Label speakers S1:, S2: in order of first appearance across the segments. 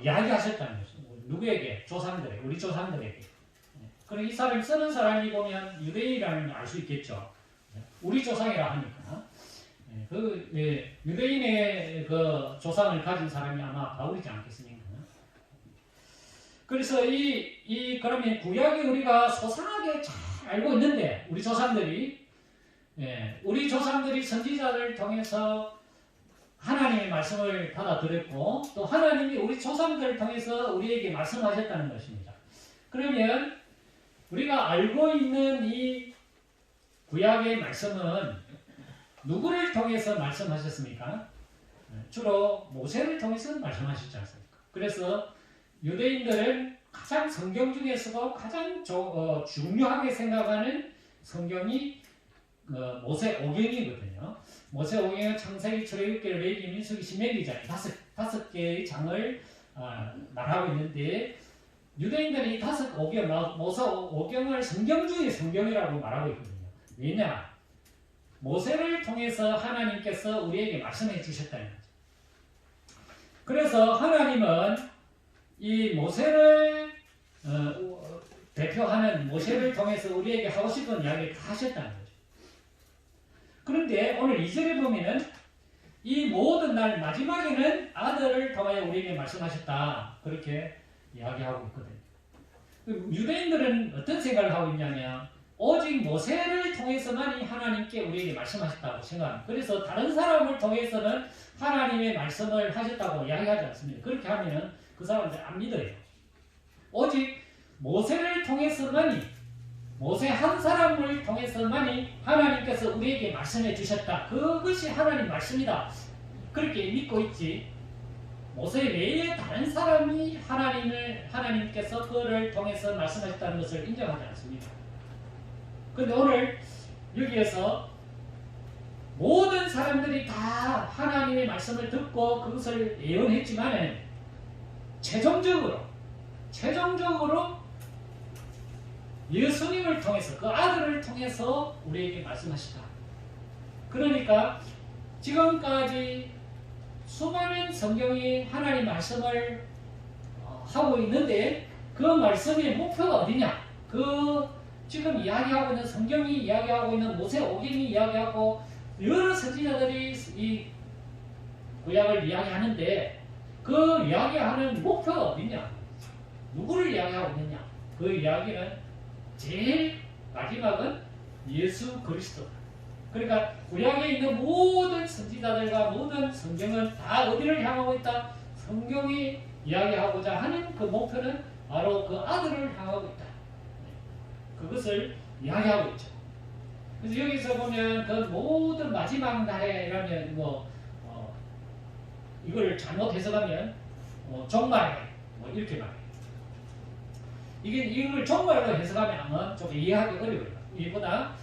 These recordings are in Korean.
S1: 이야기하셨다는 거죠. 누구에게? 조상들에게, 우리 조상들에게. 그럼 이 사람이 쓰는 사람이 보면 유대인이라는 걸 알 수 있겠죠. 우리 조상이라 하니까. 유대인의 그 조상을 가진 사람이 아마 바울이지 않겠습니까? 그래서 그러면 구약이 우리가 소상하게 잘 알고 있는데, 우리 조상들이 선지자를 통해서 하나님의 말씀을 받아들였고, 또 하나님이 우리 조상들을 통해서 우리에게 말씀하셨다는 것입니다. 그러면 우리가 알고 있는 이 구약의 말씀은 누구를 통해서 말씀하셨습니까? 주로 모세를 통해서 말씀하셨지 않습니까? 그래서 유대인들은 가장 성경 중에서도 가장 중요하게 생각하는 성경이 모세 오경이거든요. 모세 오경은 창세기, 출애굽기, 레위기, 민수기, 신명기잖아요. 다섯 개의 장을 말하고 있는데, 유대인들이 이 모세 오경을 성경 중의 성경이라고 말하고 있거든요. 왜냐? 모세를 통해서 하나님께서 우리에게 말씀해 주셨다는 거죠. 그래서 하나님은 이 모세를 대표하는 모세를 통해서 우리에게 하고 싶은 이야기를 다 하셨다는 거죠. 그런데 오늘 2절에 보면은 이 모든 날 마지막에는 아들을 통하여 우리에게 말씀하셨다. 그렇게 이야기하고 있거든요. 유대인들은 어떤 생각을 하고 있냐면 오직 모세를 통해서만이 하나님께 우리에게 말씀하셨다고 생각합니다. 그래서 다른 사람을 통해서는 하나님의 말씀을 하셨다고 이야기하지 않습니다. 그렇게 하면은 그 사람들 안 믿어요. 오직 모세를 통해서만이, 모세 한 사람을 통해서만이 하나님께서 우리에게 말씀해 주셨다. 그것이 하나님 말씀이다. 그렇게 믿고 있지. 모세 외에 다른 사람이 하나님께서 그를 통해서 말씀하셨다는 것을 인정하지 않습니다. 그런데 오늘 여기에서 모든 사람들이 다 하나님의 말씀을 듣고 그것을 예언했지만 최종적으로 예수님을 통해서, 그 아들을 통해서 우리에게 말씀하시다. 그러니까 지금까지 수많은 성경이 하나님 말씀을 하고 있는데 그 말씀의 목표가 어디냐? 지금 이야기하고 있는 성경이 이야기하고 있는 모세 오경이 이야기하고 여러 선지자들이 이 구약을 이야기하는데 그 이야기하는 목표가 어디냐? 누구를 이야기하고 있느냐? 그 이야기는 제일 마지막은 예수 그리스도. 그러니까 구약에 있는 모든 선지자들과 모든 성경은 다 어디를 향하고 있다? 성경이 이야기하고자 하는 그 목표는 바로 그 아들을 향하고 있다. 그것을 이야기하고 있죠. 그래서 여기서 보면 그 모든 마지막 날에라면 이걸 잘못 해석하면 종말에 이렇게 말해요. 이걸 종말로 해석하면 좀 이해하기 어려워요. 이보다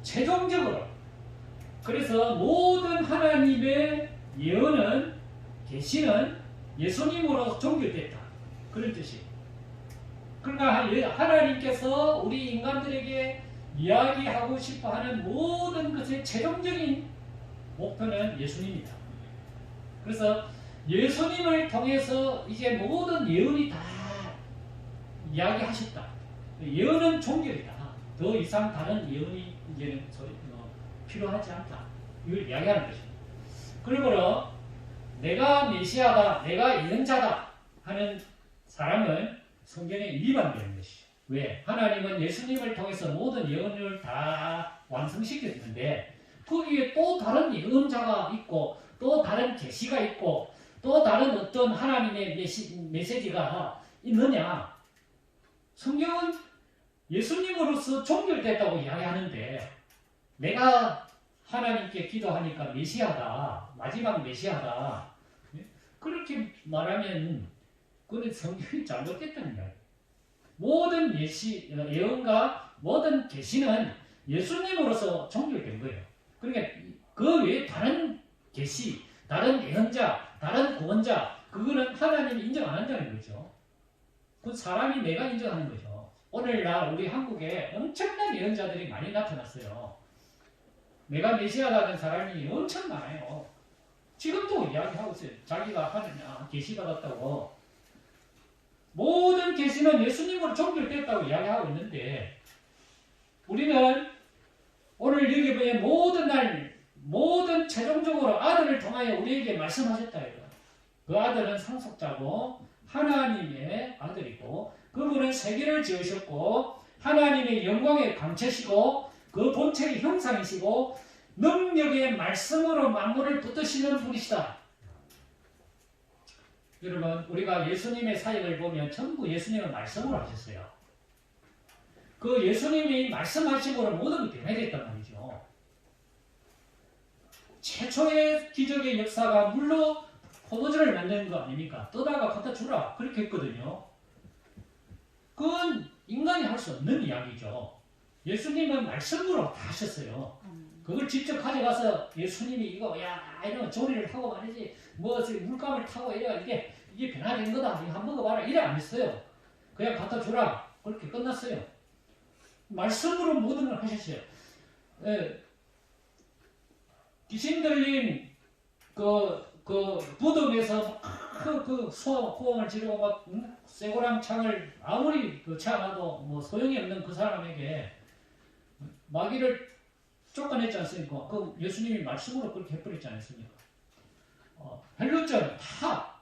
S1: 최종적으로. 그래서 모든 하나님의 예언은, 계시는 예수님으로 종결됐다. 그런 뜻이에요. 그러니까 하나님께서 우리 인간들에게 이야기하고 싶어하는 모든 것의 최종적인 목표는 예수님이다. 그래서 예수님을 통해서 이제 모든 예언이 다 이야기하셨다. 예언은 종결이다. 더 이상 다른 예언이 이제는 필요하지 않다. 이걸 이야기하는 것입니다. 그러므로 내가 메시아다, 내가 예언자다 하는 사람은 성경에 위반되는 것이죠. 왜? 하나님은 예수님을 통해서 모든 예언을 다 완성시켰는데 거기에 또 다른 예언자가 있고 또 다른 계시가 있고 또 다른 어떤 하나님의 메시지가 있느냐? 성경은 예수님으로서 종결됐다고 이야기하는데 내가 하나님께 기도하니까 메시아다, 마지막 메시아다, 그렇게 말하면 그건 성경이 잘못됐다는 거예요. 모든 예언과 모든 계시는 예수님으로서 종결된 거예요. 그러니까 그 외에 다른 계시, 다른 예언자, 다른 구원자, 그거는 하나님이 인정 안 한다는 거죠. 그건 사람이 내가 인정하는 거죠. 오늘날 우리 한국에 엄청난 예언자들이 많이 나타났어요. 내가 메시아라는 사람이 엄청 많아요. 지금도 이야기하고 있어요. 자기가 하느냐 계시 받았다고. 모든 계시는 예수님으로 종결됐다고 이야기하고 있는데 우리는 오늘 여기 보면 모든 최종적으로 아들을 통하여 우리에게 말씀하셨다 이거. 그 아들은 상속자고 하나님의 아들이고 그분은 세계를 지으셨고 하나님의 영광의 광채시고 그 본체의 형상이시고 능력의 말씀으로 만물을 붙드시는 분이시다. 여러분 우리가 예수님의 사역을 보면 전부 예수님은 말씀으로 하셨어요. 그 예수님이 말씀하심으로 모든 게 변해졌단 말이죠. 최초의 기적의 역사가 물로 포도주를 만드는 거 아닙니까? 떠다가 갖다 주라 그렇게 했거든요. 그건 인간이 할 수 없는 이야기죠. 예수님은 말씀으로 다 하셨어요. 그걸 직접 가져가서 예수님이 이거 이런 조리를 하고 말이지 뭐 물감을 타고 이게 변화된 거다 이거 한번 먹어봐라 이래 안 했어요. 그냥 갖다 주라 그렇게 끝났어요. 말씀으로 모든 걸 하셨어요. 귀신 들린 그 무덤에서 그 호응을 지르고 막 쇠고랑 창을 아무리 채워놔도 뭐 소용이 없는 그 사람에게 마귀를 쫓아냈지 않습니까? 그 예수님이 말씀으로 그렇게 해버렸지 않습니까? 헬루전 다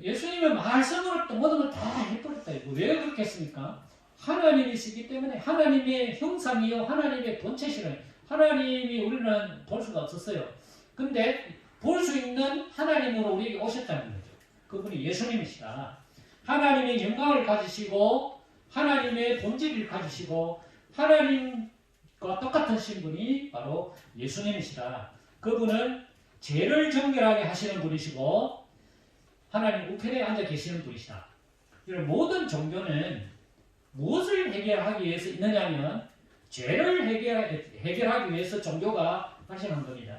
S1: 예수님의 말씀으로 또 모든 걸 다 해버렸다. 이거 왜 그렇게 했습니까? 하나님이시기 때문에 하나님의 형상이요 하나님의 본체시는 하나님이 우리는 볼 수가 없었어요. 근데 볼 수 있는 하나님으로 우리에게 오셨다는 거죠. 그분이 예수님이시다. 하나님의 영광을 가지시고 하나님의 본질을 가지시고 하나님과 똑같은 신분이 바로 예수님이시다. 그분은 죄를 정결하게 하시는 분이시고 하나님 우편에 앉아 계시는 분이시다. 이런 모든 종교는 무엇을 해결하기 위해서 있느냐면 죄를 해결하기 위해서 종교가 발생한 겁니다.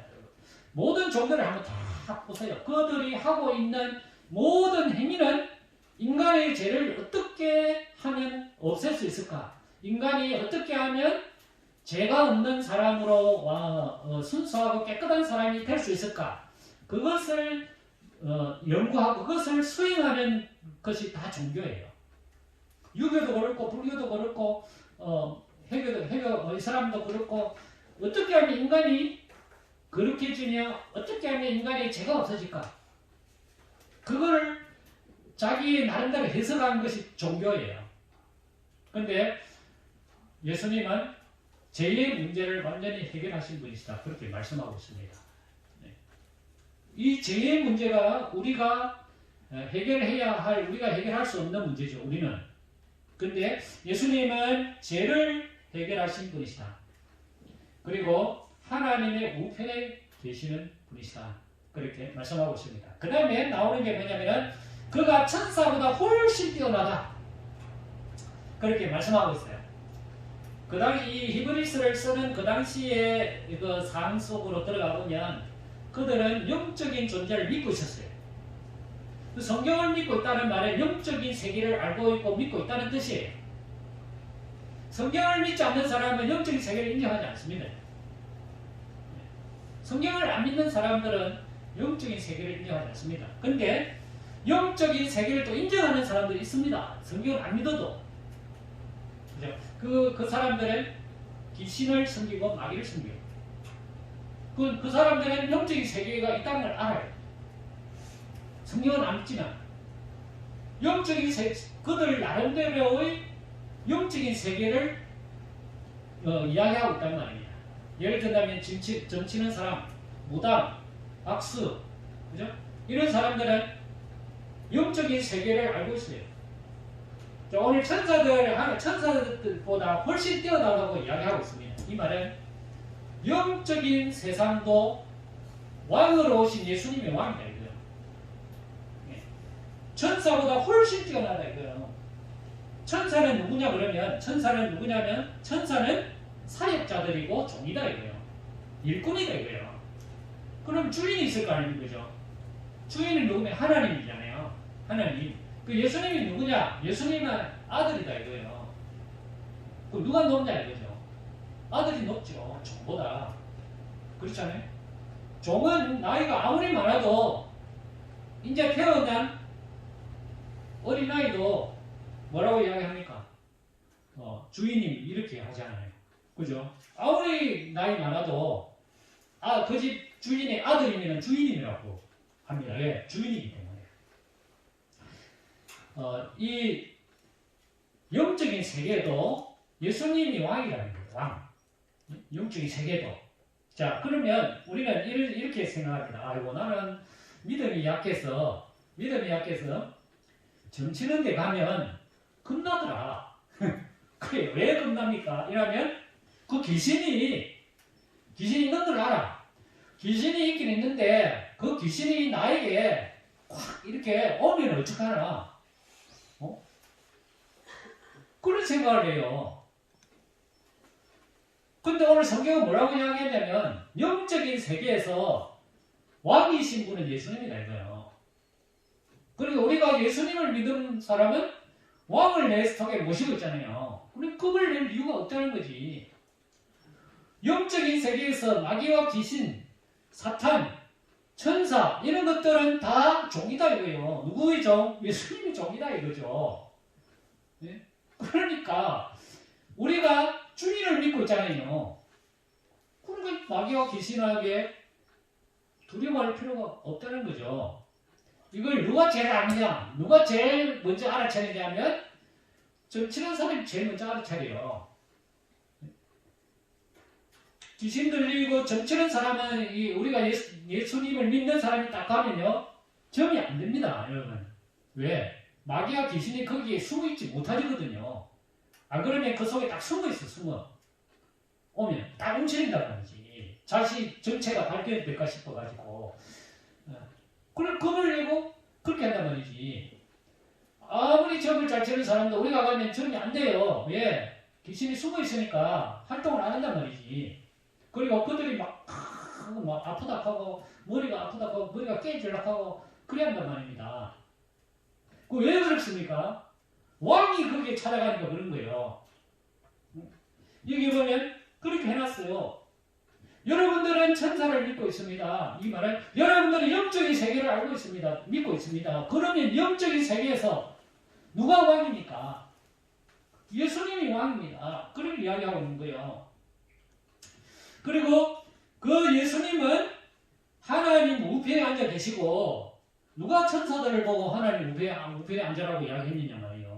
S1: 모든 종교를 한번 다 보세요. 그들이 하고 있는 모든 행위는 인간의 죄를 어떻게 하면 없앨 수 있을까? 인간이 어떻게 하면 죄가 없는 사람으로 순수하고 깨끗한 사람이 될 수 있을까? 그것을 연구하고 그것을 수행하는 것이 다 종교예요. 유교도 그렇고 불교도 그렇고 해교 이슬람도 그렇고 어떻게 하면 인간이 그렇게 지며 어떻게 하면 인간의 죄가 없어질까? 그거를 자기 나름대로 해석하는 것이 종교예요. 그런데 예수님은 죄의 문제를 완전히 해결하신 분이시다. 그렇게 말씀하고 있습니다. 이 죄의 문제가 우리가 우리가 해결할 수 없는 문제죠. 우리는. 근데 예수님은 죄를 해결하신 분이시다. 그리고 하나님의 우편에 계시는 분이시다. 그렇게 말씀하고 있습니다. 그 다음에 나오는 게 뭐냐면은 그가 천사보다 훨씬 뛰어나다. 그렇게 말씀하고 있어요. 그 당시 이 히브리스를 쓰는 그 당시의 그 상 속으로 들어가 보면 그들은 영적인 존재를 믿고 있었어요. 그 성경을 믿고 있다는 말은 영적인 세계를 알고 있고 믿고 있다는 뜻이에요. 성경을 믿지 않는 사람은 영적인 세계를 인정하지 않습니다. 성경을 안 믿는 사람들은 영적인 세계를 인정하지 않습니다. 근데 영적인 세계를 또 인정하는 사람들이 있습니다. 성경을 안 믿어도. 그죠? 그 사람들은 귀신을 섬기고 마귀를 섬겨요. 그 사람들은 영적인 세계가 있다는 걸 알아요. 성경은 안 믿지만 그들 나름대로의 영적인 세계를 이야기하고 있다는 말입니다. 예를 들면 점치는 사람, 무당, 악수, 그죠? 이런 사람들은 영적인 세계를 알고 있어요. 오늘 천사들보다 훨씬 뛰어나다고 이야기하고 있습니다. 이 말은 영적인 세상도 왕으로 오신 예수님의 왕이다 이거예요. 천사보다 훨씬 뛰어나다 이거예요. 천사는 누구냐 그러면 천사는 사역자들이고 종이다 이거예요. 일꾼이다 이거예요. 그럼 주인이 있을 거 아닙니까? 그죠? 주인은 누구면 하나님이잖아요. 하나님. 그 예수님이 누구냐? 예수님은 아들이다 이거예요. 그 누가 높냐 이거죠. 아들이 높죠. 종보다. 그렇잖아요. 종은 나이가 아무리 많아도 이제 태어난 어린아이도 뭐라고 이야기합니까? 주인님 이렇게 하잖아요. 그죠? 아무리 나이 많아도 그 집 주인의 아들이면 주인님이라고 합니다. 왜? 주인이기 때문에. 이 영적인 세계도 예수님이 왕이라는 거예요. 왕. 영적인 세계도. 자, 그러면 우리는 이렇게 생각합니다. 아이고, 나는 믿음이 약해서 점치는 데 가면 겁나더라. 그래, 왜 겁납니까? 이러면 그 귀신이 있는 걸 알아. 귀신이 있긴 있는데 그 귀신이 나에게 콱 이렇게 오면 어떡하나? 그런 생각을 해요. 근데 오늘 성경은 뭐라고 이야기했냐면 영적인 세계에서 왕이신 분은 예수님이다 이거예요. 그리고 우리가 예수님을 믿는 사람은 왕을 내 속에 모시고 있잖아요. 그럼 급을 낼 이유가 없다는 거지. 영적인 세계에서 마귀와 귀신, 사탄, 천사 이런 것들은 다 종이다 이거예요. 누구의 종? 예수님의 종이다 이거죠. 네? 그러니까 우리가 주인을 믿고 있잖아요. 그러니까 마귀와 귀신에게 두려워할 필요가 없다는 거죠. 이걸 누가 제일 아느냐? 누가 제일 먼저 알아차리냐면 점치는 사람이 제일 먼저 알아차려요. 귀신 들리고 점치는 사람은 우리가 예수님을 믿는 사람이 딱 가면요 점이 안 됩니다, 여러분. 왜? 마귀와 귀신이 거기에 숨어 있지 못하거든요. 안 그러면 그 속에 딱 숨어 있어, 숨어. 오면 딱 움츠린단 말이지. 자신 정체가 발견될까 싶어가지고. 그걸 겁을 내고 그렇게 한단 말이지. 아무리 점을 잘 치는 사람도 우리가 가면 점이 안 돼요. 왜? 귀신이 숨어 있으니까 활동을 안 한단 말이지. 그리고 그들이 막 아프다 하고 머리가 아프다 하고 머리가 깨질락 하고 그래 한단 말입니다. 그 왜 그렇습니까? 왕이 거기에 찾아가니까 그런 거예요. 여기 보면 그렇게 해놨어요. 여러분들은 천사를 믿고 있습니다. 이 말은 여러분들은 영적인 세계를 알고 있습니다. 믿고 있습니다. 그러면 영적인 세계에서 누가 왕입니까? 예수님이 왕입니다. 그렇게 이야기하고 있는 거예요. 그리고 그 예수님은 하나님 우편에 앉아 계시고 누가 천사들을 보고 하나님 우편에 앉으라고 이야기했느냐 말이에요.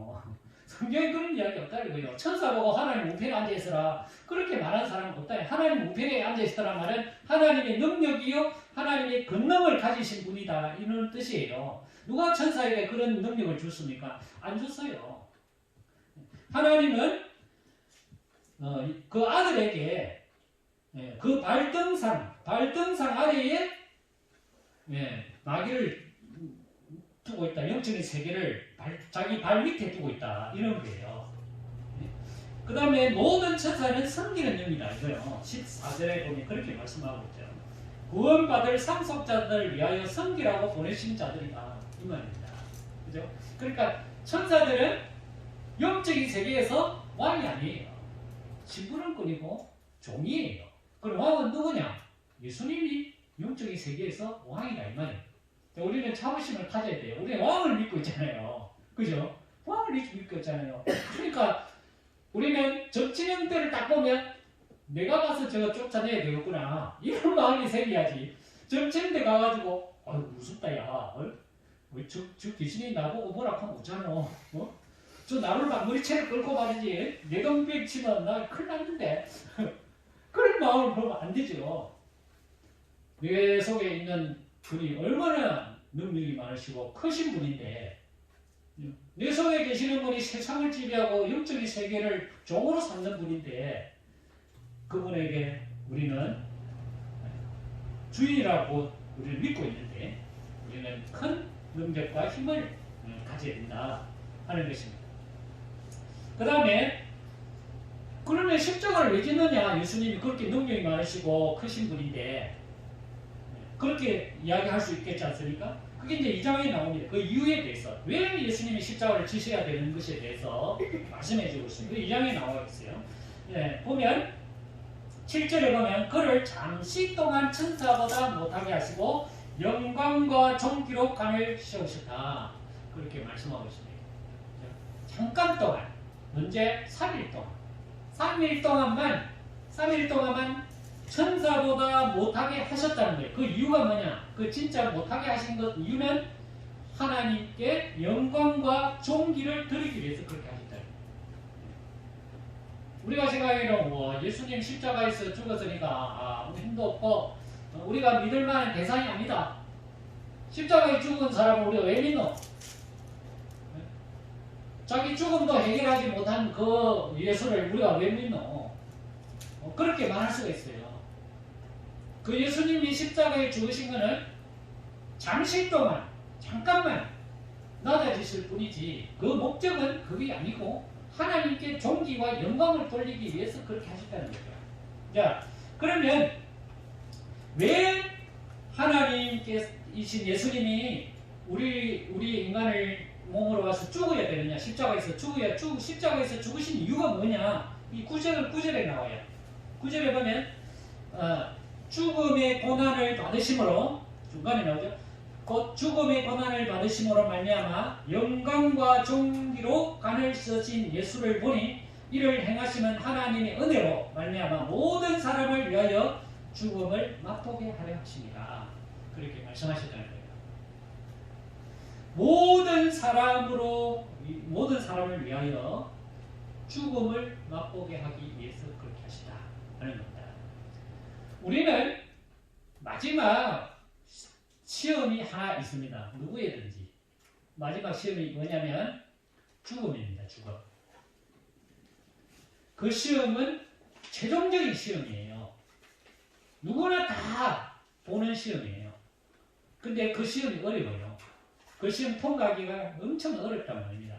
S1: 성경에 그런 이야기 없다는 거예요. 천사 보고 하나님 우편에 앉아있으라 그렇게 말하는 사람은 없다. 하나님 우편에 앉아있으라는 말은 하나님의 능력이요 하나님의 권능을 가지신 분이다 이런 뜻이에요. 누가 천사에게 그런 능력을 줬습니까? 안 줬어요. 하나님은 그 아들에게 그 발등상 아래에 마귀를 두고 있다. 영적인 세계를 자기 발 밑에 두고 있다. 이런 거예요. 그 다음에 모든 천사는 섬기는 영이다. 이거요. 14절에 보면 그렇게 말씀하고 있죠. 구원받을 상속자들을 위하여 섬기라고 보내신 자들이다. 이 말입니다. 그죠? 그러니까 천사들은 영적인 세계에서 왕이 아니에요. 심부름꾼이고 종이에요. 그럼 왕은 누구냐? 예수님이 영적인 세계에서 왕이다. 이 말이에요. 우리는 자부심을 가져야 돼요. 우리는 왕을 믿고 있잖아요. 그죠? 왕을 믿고 있잖아요. 그러니까 우리는 점치는 때를 딱 보면 내가 가서 저거 쫓아내야 되겠구나. 이런 마음이 생겨야지. 점치는 데 가가지고 아유 무섭다 야. 저 귀신이 나보고 뭐라 하면 못하노. 저 나를 막 머리채를 끌고 가든지 내 동백 치면 나 큰일 났는데. 그런 마음을 보면 안 되죠. 내 속에 있는 분이 얼마나 능력이 많으시고 크신 분인데 내 속에 계시는 분이 세상을 지배하고 영적인 세계를 종으로 삼는 분인데 그분에게 우리는 주인이라고 우리를 믿고 있는데 우리는 큰 능력과 힘을 가져야 된다 하는 것입니다. 그 다음에 그러면 십자가를 왜 짓느냐? 예수님이 그렇게 능력이 많으시고 크신 분인데 그렇게 이야기할 수 있겠지 않습니까? 그게 이제 2장에 나옵니다. 그 이유에 대해서 왜 예수님이 십자가를 지셔야 되는 것에 대해서 말씀해 주고 있습니다. 2장에 나와 있어요. 보면 7절에 보면 그를 잠시 동안 천사보다 못하게 하시고 영광과 존귀로 관을 씌우셨다. 그렇게 말씀하고 있습니다. 잠깐 동안, 언제? 3일 동안. 3일 동안만 천사보다 못하게 하셨다는 거예요. 그 이유가 뭐냐? 그 진짜 못하게 하신 것 이유는 하나님께 영광과 존귀를 드리기 위해서 그렇게 하셨다는 거예요. 우리가 생각하기에는 예수님 십자가에서 죽었으니까 힘도 없고 우리가 믿을 만한 대상이 아니다. 십자가에 죽은 사람을 우리가 왜 믿노? 자기 죽음도 해결하지 못한 그 예수를 우리가 왜 믿노? 그렇게 말할 수가 있어요. 그 예수님이 십자가에 죽으신 것은 잠시 동안, 잠깐만 낮아지실 뿐이지 그 목적은 그게 아니고 하나님께 존귀와 영광을 돌리기 위해서 그렇게 하셨다는 거죠. 자, 그러면 왜 하나님께이신 예수님이 우리 인간을 몸으로 와서 죽어야 되느냐? 십자가에서 십자가에서 죽으신 이유가 뭐냐? 이 구절에 나와요. 구절에 보면 죽음의 고난을 받으심으로 중간에 나오죠. 곧 죽음의 고난을 받으심으로 말미암아 영광과 존귀로 간을 쓰신 예수를 보니 이를 행하시면 하나님의 은혜로 말미암아 모든 사람을 위하여 죽음을 맛보게 하려 하십니다. 그렇게 말씀하셨다는 거예요. 모든 사람을 위하여 죽음을 맛보게 하기 위해서 그렇게 하시다 하는 겁니다. 우리는 마지막 시험이 하나 있습니다. 누구에든지 마지막 시험이 뭐냐면 죽음입니다. 죽음. 그 시험은 최종적인 시험이에요. 누구나 다 보는 시험이에요. 근데 그 시험이 어려워요. 그 시험 통과하기가 엄청 어렵단 말입니다.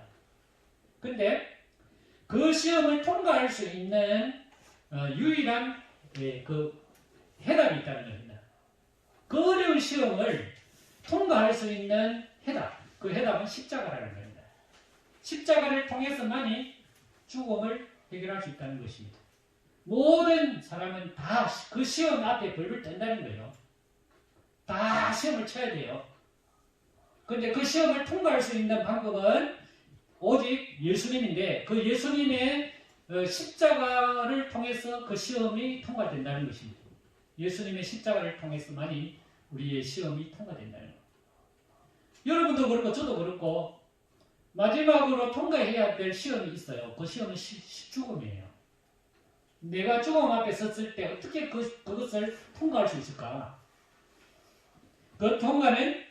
S1: 근데 그 시험을 통과할 수 있는 유일한 그 해답이 있다는 겁니다. 그 어려운 시험을 통과할 수 있는 해답, 그 해답은 십자가라는 겁니다. 십자가를 통해서만이 죽음을 해결할 수 있다는 것입니다. 모든 사람은 다 그 시험 앞에 벌벌 떤다는 거예요. 다 시험을 쳐야 돼요. 근데 그 시험을 통과할 수 있는 방법은 오직 예수님인데 그 예수님의 십자가를 통해서 그 시험이 통과된다는 것입니다. 예수님의 십자가를 통해서만이 우리의 시험이 통과된다는 것. 여러분도 그렇고 저도 그렇고 마지막으로 통과해야 될 시험이 있어요. 그 시험은 죽음이에요. 내가 죽음 앞에 섰을 때 어떻게 그것을 통과할 수 있을까? 그 통과는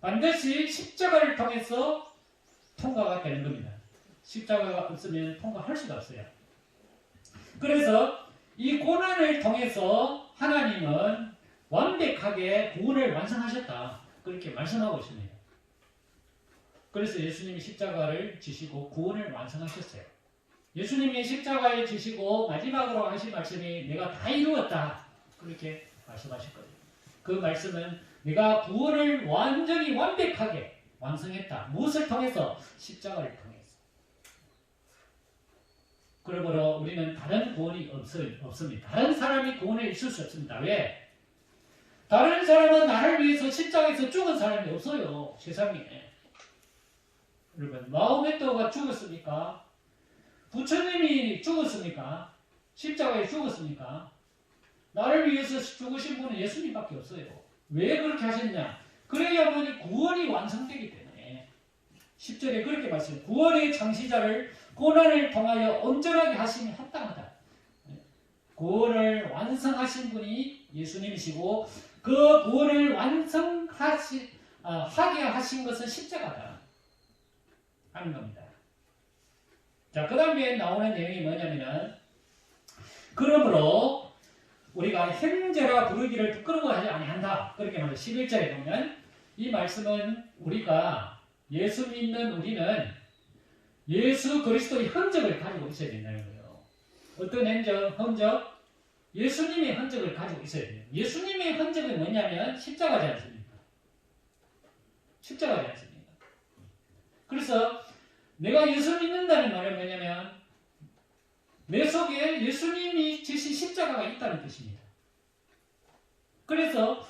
S1: 반드시 십자가를 통해서 통과가 되는 겁니다. 십자가가 없으면 통과할 수가 없어요. 그래서 이 고난을 통해서 하나님은 완벽하게 구원을 완성하셨다. 그렇게 말씀하고 있습니다. 그래서 예수님이 십자가를 지시고 구원을 완성하셨어요. 예수님이 십자가에 지시고 마지막으로 하신 말씀이 내가 다 이루었다. 그렇게 말씀하셨거든요. 그 말씀은 내가 구원을 완전히 완벽하게 완성했다. 무엇을 통해서? 십자가를 통해서. 그러므로 우리는 다른 구원이 없습니다. 다른 사람이 구원에 있을 수 없습니다. 왜? 다른 사람은 나를 위해서 십자가에서 죽은 사람이 없어요. 세상에. 여러분, 마호메트가 죽었습니까? 부처님이 죽었습니까? 십자가에 죽었습니까? 나를 위해서 죽으신 분은 예수님밖에 없어요. 왜 그렇게 하셨냐? 그래야만이 구원이 완성되기 때문에 10절에 그렇게 말씀해요. 구원의 창시자를 고난을 통하여 온전하게 하심이 합당하다. 구원을 완성하신 분이 예수님이시고 그 구원을 하게 하신 것은 십자가다 하는 겁니다. 자, 그 다음에 나오는 내용이 뭐냐면은 그러므로 우리가 형제라 부르기를 부끄러워하지 아니한다. 그렇게 말해요. 11절에 보면 이 말씀은 우리가 예수 믿는 우리는 예수 그리스도의 흔적을 가지고 있어야 된다는 거예요. 어떤 흔적? 예수님의 흔적을 가지고 있어야 돼요. 예수님의 흔적은 뭐냐면 십자가지 않습니까? 십자가지 않습니까? 그래서 내가 예수 믿는다는 말은 뭐냐면 내 속에 예수님이 지신 십자가가 있다는 뜻입니다. 그래서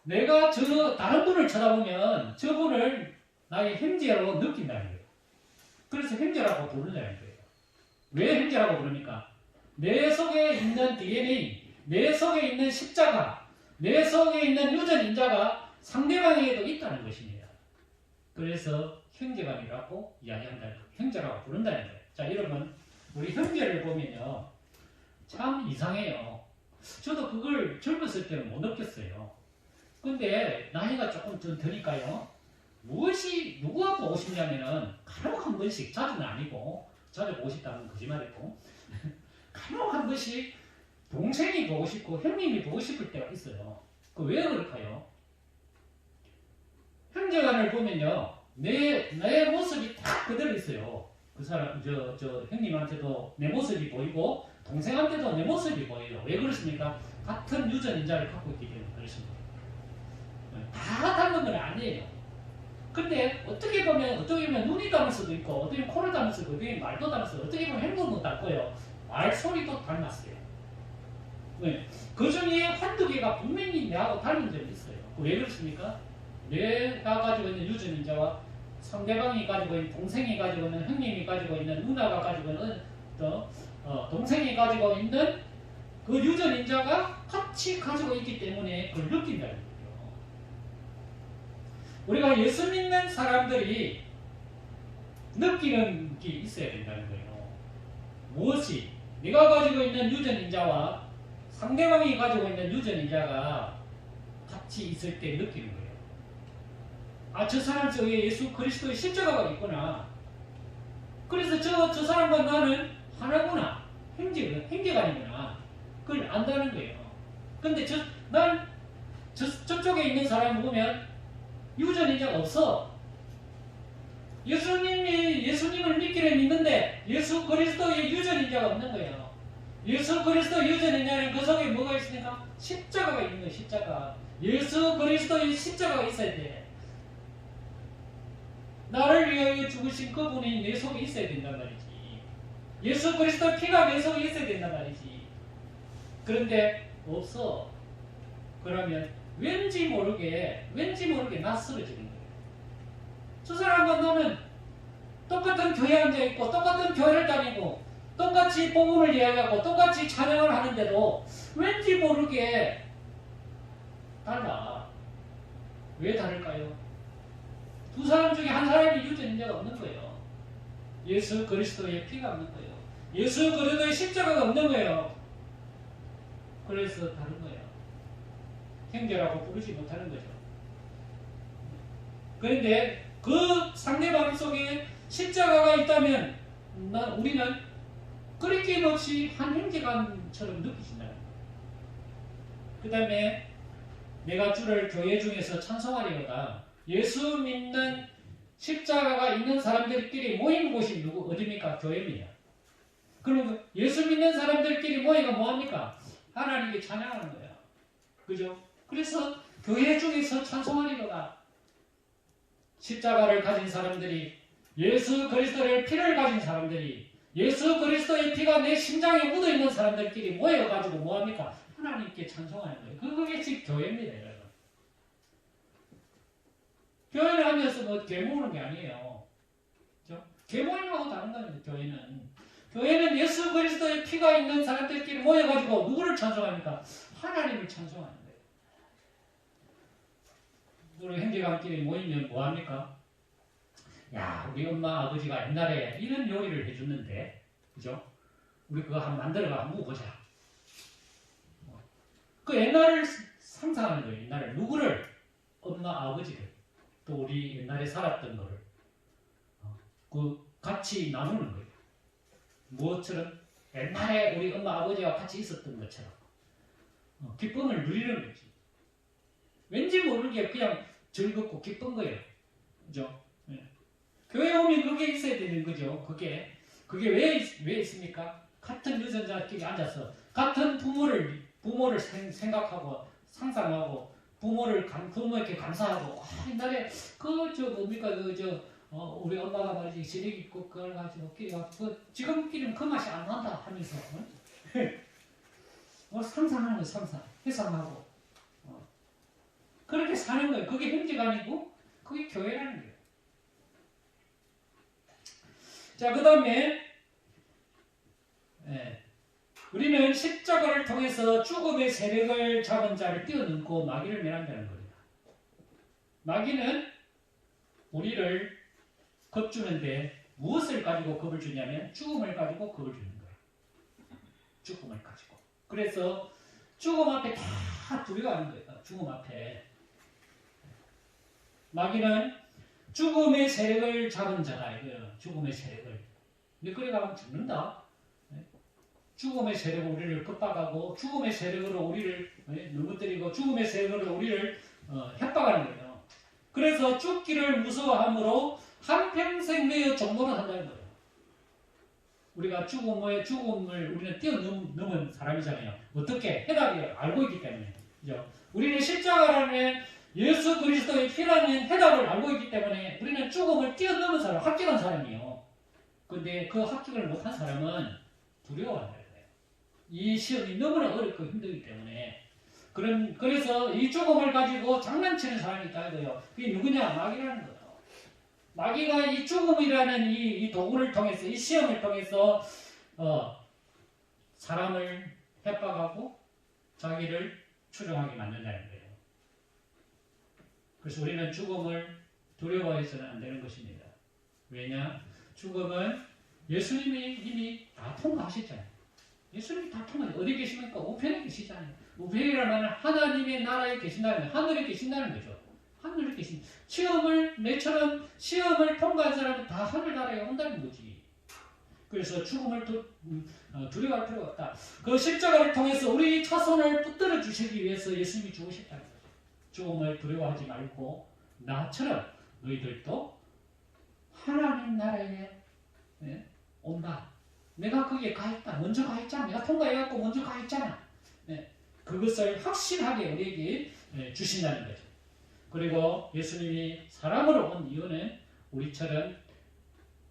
S1: 내가 다른 분을 쳐다보면 저분을 나의 형제로 느낀다는 거예요. 그래서 형제라고 부른다는 거예요. 왜 형제라고 부릅니까? 내 속에 있는 DNA, 내 속에 있는 십자가, 내 속에 있는 유전인자가 상대방에게도 있다는 것입니다. 그래서 형제간이라고 이야기한다는 거예요. 형제라고 부른다는 거예요. 자, 여러분, 우리 형제를 보면요, 참 이상해요. 저도 그걸 젊었을 때는 못 느꼈어요. 근데 나이가 조금 좀 드니까요, 무엇이 누구와 보고 싶냐면은 간혹 한 번씩, 자주는 아니고, 자주 보고 싶다는 거짓말이고, 간혹 한 번씩 동생이 보고 싶고 형님이 보고 싶을 때가 있어요. 그 왜 그럴까요? 형제간을 보면요, 내 모습이 다 그대로 있어요. 그 사람, 저 형님한테도 내 모습이 보이고 동생한테도 내 모습이 보여요. 왜 그렇습니까? 같은 유전인자를 갖고 있기 때문에 그렇습니다. 다 닮은 건 아니에요. 근데 어떻게 보면 눈이 닮을 수도 있고, 어떻게 보면 코를 닮을 수도 있고, 어떻게 말도 닮을 수도 있고, 어떻게 보면 행동도 닮고요. 말소리도 닮았어요. 네. 그 중에 한두 개가 분명히 내하고 닮은 점이 있어요. 왜 그렇습니까? 내가 가지고 있는 유전인자와 상대방이 가지고 있는, 동생이 가지고 있는, 형님이 가지고 있는, 누나가 가지고 있는, 동생이 가지고 있는 그 유전인자가 같이 가지고 있기 때문에 그걸 느낀다는 거예요. 우리가 예수 믿는 사람들이 느끼는 게 있어야 된다는 거예요. 무엇이? 네가 가지고 있는 유전인자와 상대방이 가지고 있는 유전인자가 같이 있을 때 느끼는 거예요. 아, 저 사람 속에 예수 그리스도의 십자가가 있구나. 그래서 저 사람과 나는 하나구나. 형제간이구나. 그걸 안다는 거예요. 근데 저쪽에 있는 사람을 보면 유전인자가 없어. 예수님을 믿기는 믿는데 예수 그리스도의 유전인자가 없는 거예요. 예수 그리스도 유전인자는 그 속에 뭐가 있습니까? 십자가가 있는 거예요. 십자가. 예수 그리스도의 십자가가 있어야 돼. 나를 위하여 죽으신 그분이 내 속에 있어야 된단 말이지. 예수 그리스도의 피가 내 속에 있어야 된단 말이지. 그런데 없어. 그러면 왠지 모르게 낯설어지는 거예요. 저 사람과 너는 똑같은 교회에 앉아있고 똑같은 교회를 다니고 똑같이 복음을 이야기하고 똑같이 찬양을 하는데도 왠지 모르게 달라. 왜 다를까요? 두 사람 중에 한 사람이 유전인자가 없는 거예요. 예수 그리스도의 피가 없는 거예요. 예수 그리스도의 십자가가 없는 거예요. 그래서 다른 거예요. 형제라고 부르지 못하는 거죠. 그런데 그 상대방 속에 십자가가 있다면 우리는 끊임 없이 한 형제간처럼 느끼신다는 거예요. 그 다음에 내가 주를 교회 중에서 찬송하리로다. 예수 믿는 십자가가 있는 사람들끼리 모인 곳이 어디입니까? 교회입니다. 그럼 예수 믿는 사람들끼리 모이가 뭐합니까? 하나님께 찬양하는 거예요. 그죠? 그래서 교회 중에서 찬송하리로다. 십자가를 가진 사람들이, 예수 그리스도의 피를 가진 사람들이, 예수 그리스도의 피가 내 심장에 묻어있는 사람들끼리 모여가지고 뭐합니까? 하나님께 찬송하는 거예요. 그게 즉 교회입니다, 여러분. 교회를 하면서 뭐 개모으는 게 아니에요. 그죠? 개모임하고 다른 겁니다, 교회는 예수 그리스도의 피가 있는 사람들끼리 모여가지고 누구를 찬송합니까? 하나님을 찬송하는 거예요. 우리 형제간끼리 모이면 뭐합니까? 야, 우리 엄마 아버지가 옛날에 이런 요리를 해줬는데, 그죠? 우리 그거 한번 만들어가 한번 먹어보자. 그 옛날을 상상하는 거예요. 옛날에 누구를? 엄마 아버지를, 또 우리 옛날에 살았던 거를 그 같이 나누는 거예요. 무엇처럼? 옛날에 우리 엄마 아버지와 같이 있었던 것처럼 기쁨을 누리는 거지. 왠지 모르게 그냥 즐겁고 기쁜 거예요. 그죠? 네. 교회 오면 그게 있어야 되는 거죠. 그게 왜 있습니까? 같은 유전자끼리 앉아서 같은 부모를 생각하고 상상하고 부모에게 감사하고, 옛날에 뭡니까 우리 엄마가 말이지 시래기 그걸 가지고 지금끼리는 그 맛이 안 난다 하면서 상상하는 거예요. 회상하고 그렇게 사는 거예요. 그게 형제가 아니고 그게 교회라는 거예요. 자, 그 다음에 우리는 십자가를 통해서 죽음의 세력을 잡은 자를 뛰어넘고 마귀를 멸한다는 겁니다. 마귀는 우리를 겁주는데 무엇을 가지고 겁을 주냐면 죽음을 가지고 겁을 주는 거예요. 죽음을 가지고. 그래서 죽음 앞에 다 두려워하는 거예요. 죽음 앞에. 마귀는 죽음의 세력을 잡은 자다 이거예요. 죽음의 세력을. 근데 그래 가면 죽는다. 죽음의 세력으로 우리를 겁박하고 죽음의 세력으로 우리를 넘어뜨리고 죽음의 세력으로 우리를 협박하는 거예요. 그래서 죽기를 무서워함으로 한평생 매여 종노릇 한다는 거예요. 우리가 죽음을 우리는 뛰어넘은 사람이잖아요. 어떻게? 해답이 알고 있기 때문에. 그죠? 우리는 십자가라는 예수 그리스도의 피라는 해답을 알고 있기 때문에 우리는 죽음을 뛰어넘은 사람, 합격한 사람이에요. 근데 그 합격을 못한 사람은 두려워한다. 이 시험이 너무나 어렵고 힘들기 때문에 그래서 이 죽음을 가지고 장난치는 사람이 있다 이거예요. 그게 누구냐? 마귀라는 거예요. 마귀가 이 죽음이라는 이 도구를 통해서 이 시험을 통해서 사람을 협박하고 자기를 추종하게 만든다는 거예요. 그래서 우리는 죽음을 두려워해서는 안 되는 것입니다. 왜냐? 죽음은 예수님이 이미 다 통과하셨잖아요. 예수님이 다 통과해. 어디 계십니까? 우편에 계시잖아요. 우편이라면 하나님의 나라에 계신다는 거예요. 하늘에 계신다는 거죠. 하늘에 계신 내처럼 시험을 통과한 사람은 다 하늘나라에 온다는 거지. 그래서 죽음을 두려워할 필요가 없다. 그 십자가를 통해서 우리 차선을 붙들어 주시기 위해서 예수님이 죽으셨다는 거죠. 죽음을 두려워하지 말고 나처럼 너희들도 하나님 나라에 온다. 내가 거기에 가있다. 먼저 가있잖아. 내가 통과해갖고 먼저 가있잖아. 그것을 확신하게 우리에게 주신다는 거죠. 그리고 예수님이 사람으로 온 이유는 우리처럼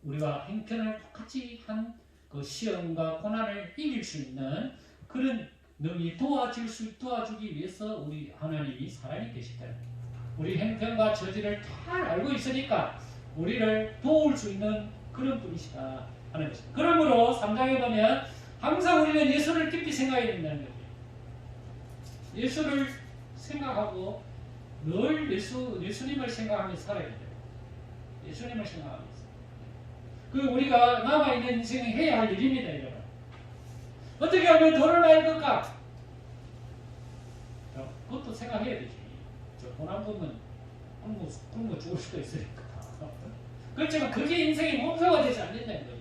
S1: 우리와 형편을 똑같이 한 그 시험과 고난을 이길 수 있는 그런 능히 도와주기 위해서 우리 하나님이 사람이 되시다는 거예요. 우리 형편과 저지를 잘 알고 있으니까 우리를 도울 수 있는 그런 분이시다 하는 것입니다. 그러므로 3장에 보면 항상 우리는 예수를 깊이 생각해야 된다는 거예요. 예수를 생각하고 늘 예수님을 생각하면서 살아야 돼요. 예수님을 생각하면서. 그 우리가 남아있는 인생에 해야 할 일입니다. 여러분. 어떻게 하면 돈을 많이 벌까? 그것도 생각해야 되지. 돈 안 벌면 굶어 죽을 수도 있으니까. 그렇지만 그게 인생의 목표가 되지 않는다는 거예요.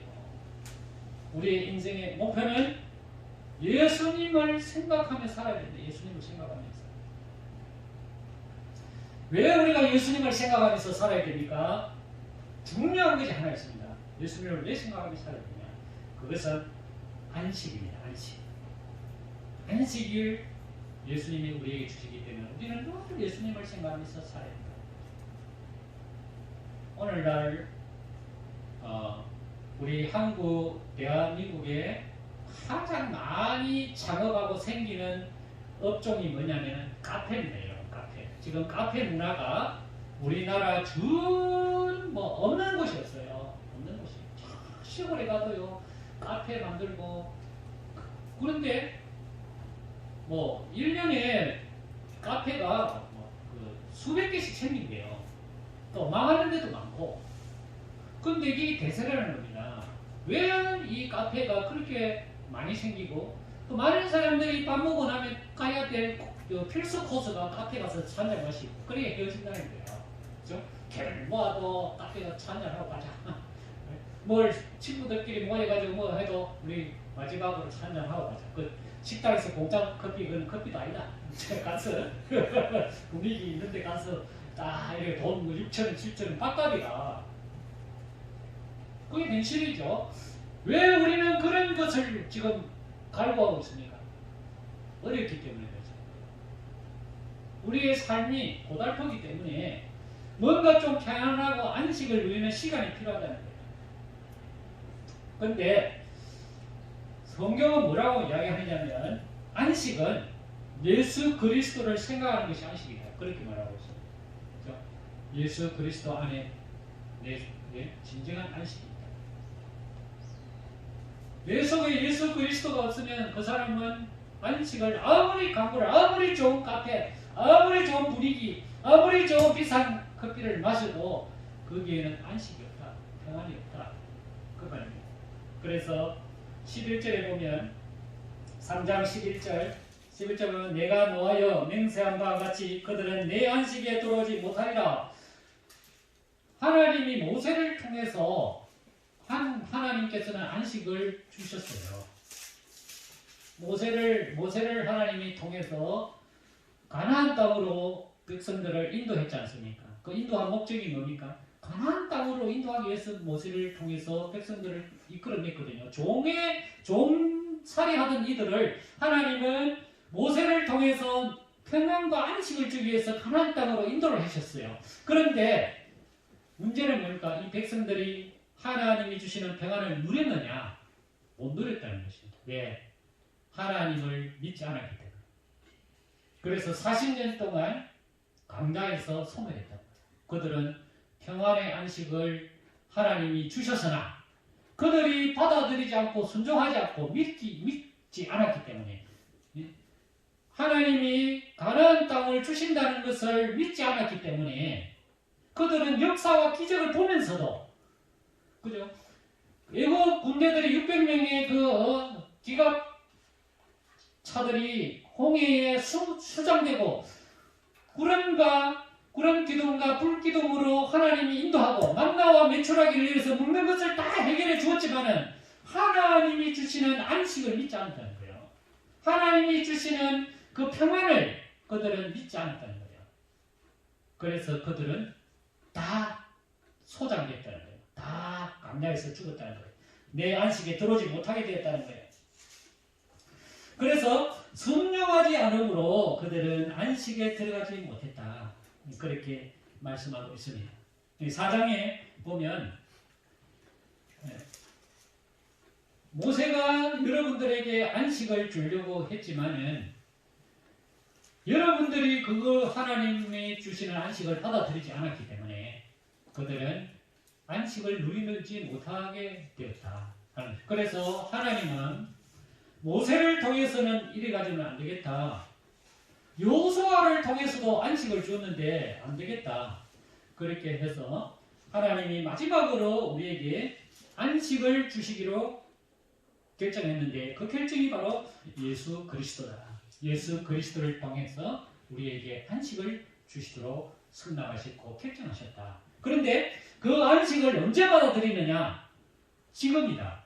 S1: 우리의 인생의 목표는 예수님을 생각하며 살아야 된다. 예수님을 생각하면서. 왜 우리가 예수님을 생각하면서 살아야 됩니까? 중요한 것이 하나 있습니다. 예수님을 왜 생각하며 살아야 되냐? 그것은 안식입니다. 안식. 안식일 예수님이 우리에게 주시기 때문에 우리는 늘 예수님을 생각하면서 살아야 됩니다. 오늘날 우리 한국, 대한민국에 가장 많이 창업하고 생기는 업종이 뭐냐면 카페입니다. 카페. 지금 카페 문화가 우리나라 없는 곳이 없어요. 없는 곳이. 시골에 가도요, 카페 만들고. 그런데 1년에 카페가 수백 개씩 생긴대요. 또 망하는 데도 많고. 근데 이게 대세라는 겁니다. 왜 이 카페가 그렇게 많이 생기고 또 많은 사람들이 밥 먹고 나면 가야 될 필수 코스가 카페 가서 한잔 마시고 그래야 헤어진다는 거예요. 그죠? 걔를 모아도 카페 가서 한잔하고 가자. 뭘 친구들끼리 모여가지고 해도 우리 마지막으로 한잔하고 가자. 그 식당에서 공짜 커피, 그건 커피도 아니다. 가서 분위기 있는데 가서 딱 이렇게 돈 6,000원, 7,000원 밥값이다. 그게 현실이죠. 왜 우리는 그런 것을 지금 갈구하고 있습니까? 어렵기 때문에 그렇죠. 우리의 삶이 고달프기 때문에 뭔가 좀 편안하고 안식을 누리는 시간이 필요하다는 거예요. 그런데 성경은 뭐라고 이야기하느냐면 안식은 예수 그리스도를 생각하는 것이 안식이다. 그렇게 말하고 있습니다. 그렇죠? 예수 그리스도 안에 내 진정한 안식이 있다. 내 속에 예수 그리스도가 없으면 그 사람은 안식을 아무리 강물, 아무리 좋은 카페, 아무리 좋은 분위기, 아무리 좋은 비싼 커피를 마셔도 거기에는 안식이 없다. 평안이 없다. 그 말입니다. 그래서 11절에 보면 3장 11절 보면 내가 노하여 맹세한 바와 같이 그들은 내 안식에 들어오지 못하리라. 하나님이 모세를 통해서 하나님께서는 안식을 주셨어요. 모세를 하나님이 통해서 가나안 땅으로 백성들을 인도했지 않습니까? 그 인도한 목적이 뭡니까? 가나안 땅으로 인도하기 위해서 모세를 통해서 백성들을 이끌어냈거든요. 종살이하던 이들을 하나님은 모세를 통해서 평안과 안식을 주기 위해서 가나안 땅으로 인도를 하셨어요. 그런데 문제는 뭡니까? 이 백성들이 하나님이 주시는 평안을 누렸느냐? 못 누렸다는 것입니다. 왜? 하나님을 믿지 않았기 때문에. 그래서 40년 동안 광야에서 소멸했다고. 그들은 평안의 안식을 하나님이 주셨으나 그들이 받아들이지 않고 순종하지 않고 믿지 않았기 때문에 하나님이 가나안 땅을 주신다는 것을 믿지 않았기 때문에 그들은 역사와 기적을 보면서도 그죠? 애국 군대들이 600명의 그 기갑차들이 홍해에 수장되고 구름 기둥과 불 기둥으로 하나님이 인도하고 만나와 메추라기를 위해서 먹는 것을 다 해결해 주었지만은 하나님이 주시는 안식을 믿지 않았다는 거예요. 하나님이 주시는 그 평안을 그들은 믿지 않았다는 거예요. 그래서 그들은 다 소장됐다는 거예요. 다 광야에서 죽었다는 거예요. 내 안식에 들어오지 못하게 되었다는 거예요. 그래서 순종하지 않으므로 그들은 안식에 들어가지 못했다. 그렇게 말씀하고 있습니다. 4장에 보면 모세가 여러분들에게 안식을 주려고 했지만은 여러분들이 그거 하나님이 주시는 안식을 받아들이지 않았기 때문에 그들은 안식을 누리지 못하게 되었다. 그래서 하나님은 모세를 통해서는 이래 가지고는 안 되겠다. 여호수아를 통해서도 안식을 주었는데 안 되겠다. 그렇게 해서 하나님이 마지막으로 우리에게 안식을 주시기로 결정했는데 그 결정이 바로 예수 그리스도다. 예수 그리스도를 통해서 우리에게 안식을 주시도록 선언하셨고 결정하셨다. 그런데 그 안식을 언제 받아들이느냐? 지금이다.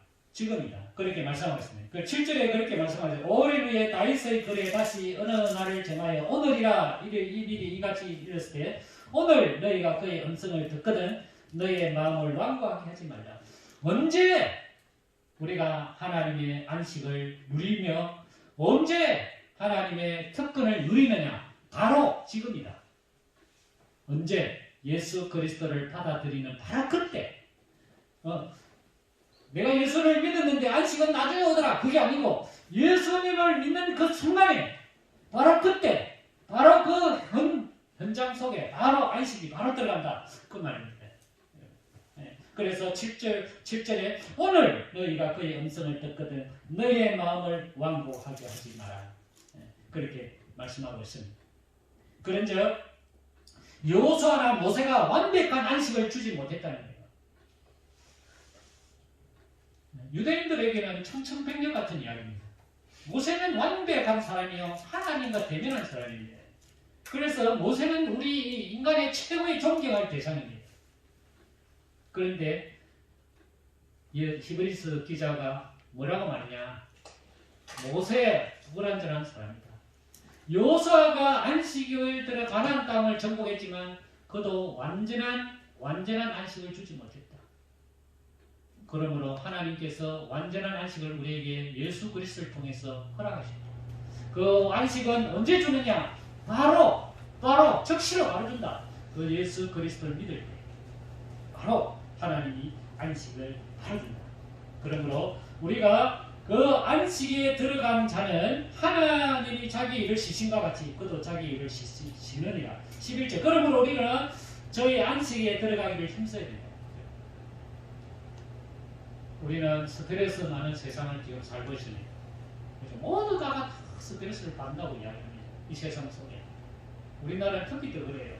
S1: 그렇게 말씀하고 있습니다. 그 7절에 그렇게 말씀하죠. 5일 후에 다윗의 글에 다시 어느 날을 정하여 오늘이라 이 일이 이같이 이랬을 때 오늘 너희가 그의 음성을 듣거든 너희의 마음을 완고하게 하지 말라. 언제 우리가 하나님의 안식을 누리며 언제 하나님의 특권을 누리느냐? 바로 지금이다. 언제? 예수 그리스도를 받아들이는 바로 그때. 내가 예수를 믿었는데 안식은 나중에 오더라. 그게 아니고 예수님을 믿는 그 순간에 바로 그때 바로 그 현장 속에 바로 안식이 바로 들어간다. 그 말입니다. 그래서 7절에 오늘 너희가 그의 음성을 듣거든 너희의 마음을 완고하게 하지 마라. 그렇게 말씀하고 있습니다. 그런즉 여호수아나 모세가 완벽한 안식을 주지 못했다는 거예요. 유대인들에게는 청천벽력 같은 이야기입니다. 모세는 완벽한 사람이요 하나님과 대면한 사람입니다. 그래서 모세는 우리 인간의 최고의 존경할 대상입니다. 그런데 히브리서 기자가 뭐라고 말하냐? 모세 불완전한 사람이다. 여호수아가 안식을 들어 가나안 땅을 정복했지만 그도 완전한 안식을 주지 못했다. 그러므로 하나님께서 완전한 안식을 우리에게 예수 그리스도를 통해서 허락하셨다. 그 안식은 언제 주느냐? 바로 적시로 바로 준다. 그 예수 그리스도를 믿을 때 바로 하나님이 안식을 바로 준다. 그러므로 우리가 그 안식에 들어간 자는 하나님이 자기 일을 시신과 같이 그도 자기 일을 시느니라. 11절. 그러므로 우리는 저희 안식에 들어가기를 힘써야 된다. 우리는 스트레스 많은 세상을 지금 살고 있습니다. 그래서 모두가 다 스트레스를 받는다고 이야기합니다. 이 세상 속에. 우리나라는 특히 더 그래요.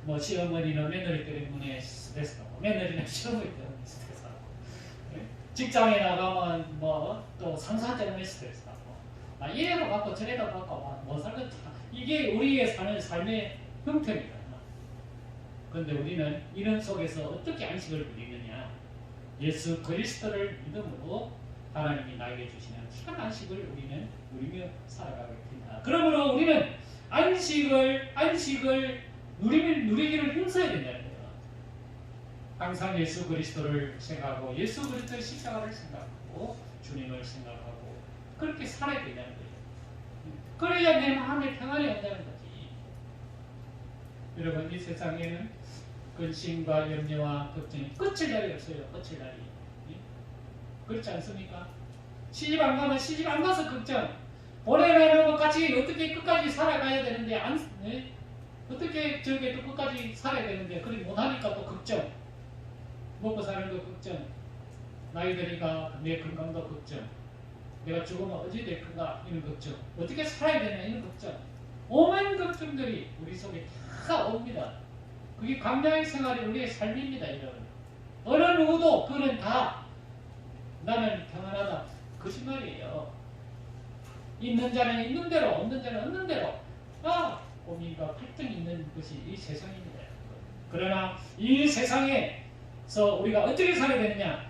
S1: 뭐 시어머니는 며느리 때문에 스트레스하고 며느리는 시어머니 때문에 스트레스하고 직장에 나가면 뭐 또 상사 때문에 스트레스하고 이래도 받고 저래도 받고 뭐 살겠다. 이게 우리의 사는 삶의 형태입니다. 그런데 우리는 이런 속에서 어떻게 안식을 누리느냐? 예수 그리스도를 믿음으로 하나님이 나에게 주시는 참 안식을 우리는 누리며 살아가게 됩니다. 그러므로 우리는 안식을 누리기를 힘써야 된다는 거예요. 항상 예수 그리스도를 생각하고 예수 그리스도의 십자가를 생각하고 주님을 생각하고 그렇게 살아야 된다는 거예요. 그래야 내 마음에 평안이 온다는 거지. 여러분 이 세상에는 근심과 염려와 걱정이 끝을 날이 없어요. 끝을 날이. 그렇지 않습니까? 시집 안 가면 시집 안 가서 걱정. 보내면 같이 어떻게 끝까지 살아가야 되는데 어떻게 저게 또 끝까지 살아야 되는데 그렇게 못하니까 또 걱정. 먹고 사는 거 걱정. 나이 드니까 내 건강도 걱정. 내가 죽으면 어찌 될 건가 이런 걱정. 어떻게 살아야 되나 이런 걱정. 오만 걱정들이 우리 속에 다 옵니다. 그게 광야의 생활이 우리의 삶입니다. 여러분. 어느 누구도 그는 다 나는 평안하다. 거짓말이에요. 있는 자는 있는 대로 없는 자는 없는 대로 고민과 갈등이 있는 것이 이 세상입니다. 그러나 이 세상에서 우리가 어떻게 살아야 되느냐?